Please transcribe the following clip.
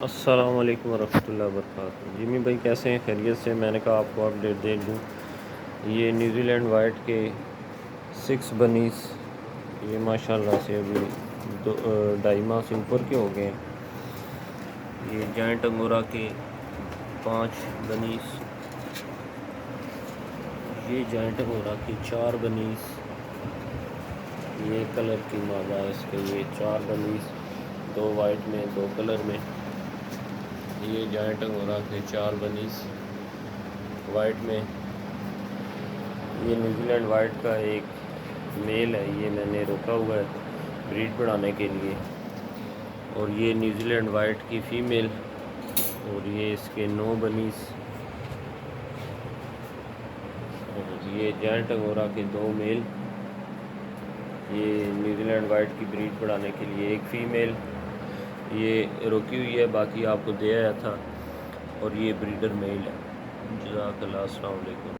السلام علیکم ورحمۃ اللہ وبرکاتہ۔ جمی بھائی کیسے ہیں؟ خیریت سے؟ میں نے کہا آپ کو اپڈیٹ دے دوں۔ یہ نیوزی لینڈ وائٹ کے 6 بنیز، یہ ماشاءاللہ سے ابھی 2.5 ماہ سے اوپر کے ہو گئے ہیں۔ یہ جائنٹ انگورا کے 5 بنیز، یہ جائنٹ انگورا کے 4 بنیز، یہ کلر کی مادہ ہے اس کے، یہ 4 بنیز، 2 وائٹ میں 2 کلر میں۔ یہ جائنٹ انگورا کے 4 بنیز وائٹ میں۔ یہ نیوزی لینڈ وائٹ کا ایک میل ہے، یہ میں نے روکا ہوا ہے بریڈ بڑھانے کے لیے۔ اور یہ نیوزی لینڈ وائٹ کی فیمیل، اور یہ اس کے 9 بنیز، اور یہ جائنٹ انگورا کے 2 میل۔ یہ نیوزی لینڈ وائٹ کی بریڈ بڑھانے کے لیے ایک فیمیل، یہ روکی ہوئی ہے، باقی آپ کو دے آیا تھا، اور یہ بریڈر میل ہے۔ جزاک اللہ، السلام علیکم۔